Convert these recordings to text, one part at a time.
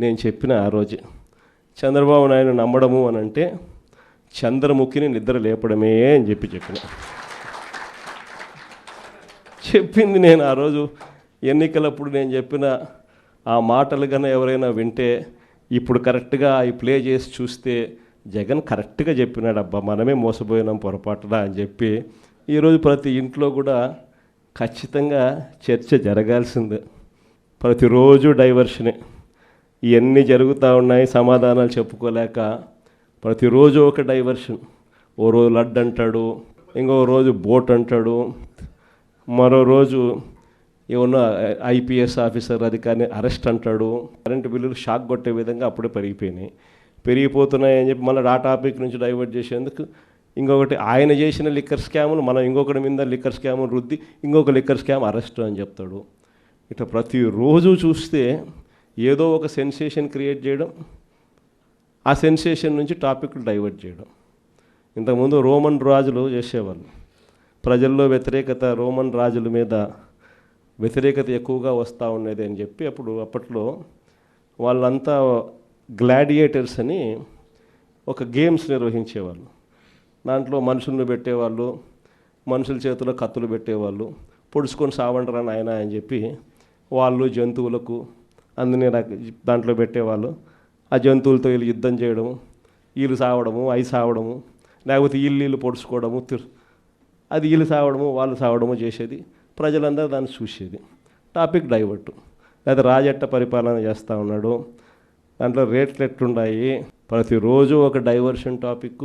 నేను చెప్పిన ఆ రోజు చంద్రబాబు నాయుడు నమ్మడము అని అంటే చంద్రముఖిని నిద్ర లేపడమే అని చెప్పిన చెప్పింది నేను ఆ రోజు ఎన్నికలప్పుడు నేను చెప్పిన ఆ మాటలు కన్నా ఎవరైనా వింటే ఇప్పుడు కరెక్ట్గా అవి ప్లే చేసి చూస్తే జగన్ కరెక్ట్గా చెప్పినాడు, అబ్బా మనమే మోసపోయినాం పొరపాటున అని చెప్పి ఈరోజు ప్రతి ఇంట్లో కూడా ఖచ్చితంగా చర్చ జరగాల్సిందే. ప్రతిరోజు డైవర్షనే, ఇవన్నీ జరుగుతూ ఉన్నాయి, సమాధానాలు చెప్పుకోలేక ప్రతిరోజు ఒక డైవర్షన్. ఓ రోజు లడ్డు అంటాడు, ఇంకో రోజు బోట్ అంటాడు, మరో రోజు ఏమన్నా ఐపీఎస్ ఆఫీసర్ అధికారిని అరెస్ట్ అంటాడు. కరెంటు బిల్లులు షాక్ కొట్టే విధంగా అప్పుడే పెరిగిపోతున్నాయని చెప్పి మళ్ళీ ఆ టాపిక్ నుంచి డైవర్ట్ చేసేందుకు ఇంకొకటి ఆయన చేసిన లిక్కర్ స్కాములు మనం ఇంకొకటి మీద లిక్కర్ స్కాములు రుద్ది ఇంకొక లిక్కర్ స్కామ్ అరెస్ట్ అని చెప్తాడు. ఇట్లా ప్రతిరోజు చూస్తే ఏదో ఒక సెన్సేషన్ క్రియేట్ చేయడం, ఆ సెన్సేషన్ నుంచి టాపిక్లు డైవర్ట్ చేయడం. ఇంతకుముందు రోమన్ రాజులు చేసేవాళ్ళు, ప్రజల్లో వ్యతిరేకత, రోమన్ రాజుల మీద వ్యతిరేకత ఎక్కువగా వస్తూ ఉండేది అని చెప్పి అప్పట్లో వాళ్ళంతా గ్లాడియేటర్స్ అని ఒక గేమ్స్ నిర్వహించేవాళ్ళు. దాంట్లో మనుషులను పెట్టేవాళ్ళు, మనుషుల చేతిలో కత్తులు పెట్టేవాళ్ళు, పొడుచుకొని సావండరా నాయన అని చెప్పి వాళ్ళు జంతువులకు అందునే దాంట్లో పెట్టేవాళ్ళు. ఆ జంతువులతో వీళ్ళు యుద్ధం చేయడము, వీళ్ళు సావడము, అవి సావడము, లేకపోతే వీళ్ళు పొడుచుకోవడము, అది వీళ్ళు సావడము వాళ్ళు సావడము చేసేది. ప్రజలందరూ దాన్ని చూసేది. టాపిక్ డైవర్టు. లేదా రాజట్ట పరిపాలన చేస్తూ ఉన్నాడు, దాంట్లో రేట్లు ఎట్లున్నాయి, ప్రతిరోజు ఒక డైవర్షన్ టాపిక్,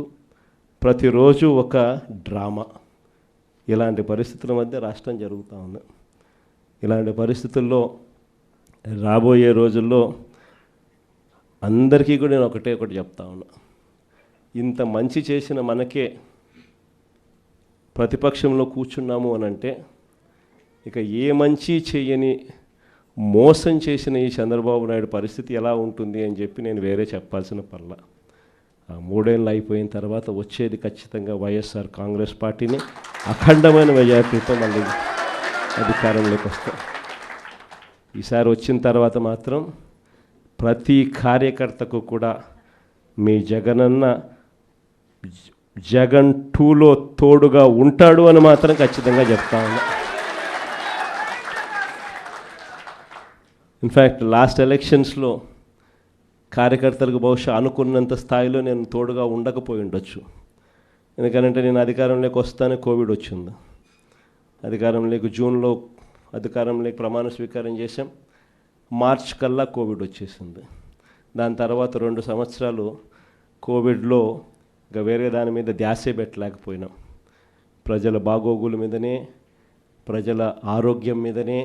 ప్రతిరోజు ఒక డ్రామా. ఇలాంటి పరిస్థితుల మధ్య రాష్ట్రం జరుగుతూ ఉంది. ఇలాంటి పరిస్థితుల్లో రాబోయే రోజుల్లో అందరికీ కూడా నేను ఒకటి చెప్తా ఉన్నా, ఇంత మంచి చేసిన మనకే ప్రతిపక్షంలో కూర్చున్నాము అని అంటే ఇక ఏ మంచి చేయని మోసం చేసిన ఈ చంద్రబాబు నాయుడు పరిస్థితి ఎలా ఉంటుంది అని చెప్పి నేను వేరే చెప్పాల్సిన పర్లా. ఆ 3 ఏళ్ళు అయిపోయిన తర్వాత వచ్చేది ఖచ్చితంగా వైఎస్ఆర్ కాంగ్రెస్ పార్టీని అఖండమైన మెజారిటీతో మళ్ళీ అధికారంలోకి వస్తాం. ఈసారి వచ్చిన తర్వాత మాత్రం ప్రతి కార్యకర్తకు కూడా మీ జగనన్న జగన్ 2లో తోడుగా ఉంటాడు అని మాత్రం ఖచ్చితంగా చెప్తా ఉన్నా. ఇన్ఫ్యాక్ట్ లాస్ట్ ఎలక్షన్స్లో కార్యకర్తలకు బహుశా అనుకున్నంత స్థాయిలో నేను తోడుగా ఉండకపోయి ఉండొచ్చు. ఎందుకంటే నేను అధికారంలోకి వస్తానే కోవిడ్ వచ్చింది. అధికారంలోకి జూన్లో అధికారంలోకి ప్రమాణ స్వీకారం చేశాం, మార్చ్ కల్లా కోవిడ్ వచ్చేసింది. దాని తర్వాత 2 సంవత్సరాలు కోవిడ్లో ఇంకా వేరే దాని మీద ధ్యాసే పెట్టలేకపోయినాం. ప్రజల బాగోగుల మీదనే, ప్రజల ఆరోగ్యం మీదనే,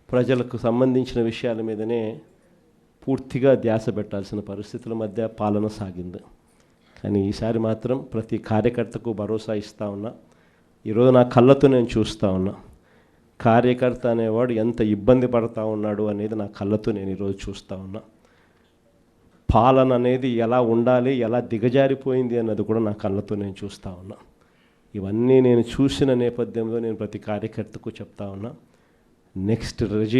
ప్రజలకు సంబంధించిన విషయాల మీదనే పూర్తిగా ధ్యాస పెట్టాల్సిన పరిస్థితుల మధ్య పాలన సాగింది. కానీ ఈసారి మాత్రం ప్రతి కార్యకర్తకు భరోసా ఇస్తూ ఉన్నా. ఈరోజు నా కళ్ళతో నేను చూస్తూ ఉన్నా, కార్యకర్త అనేవాడు ఎంత ఇబ్బంది పడతా ఉన్నాడు అనేది నా కళ్ళతో నేను ఈరోజు చూస్తూ ఉన్నా. పాలన అనేది ఎలా ఉండాలి, ఎలా దిగజారిపోయింది అన్నది కూడా నా కళ్ళతో నేను చూస్తూ ఉన్నా. ఇవన్నీ నేను చూసిన నేపథ్యంలో నేను ప్రతి కార్యకర్తకు చెప్తా ఉన్నా, నెక్స్ట్ రెజీమ్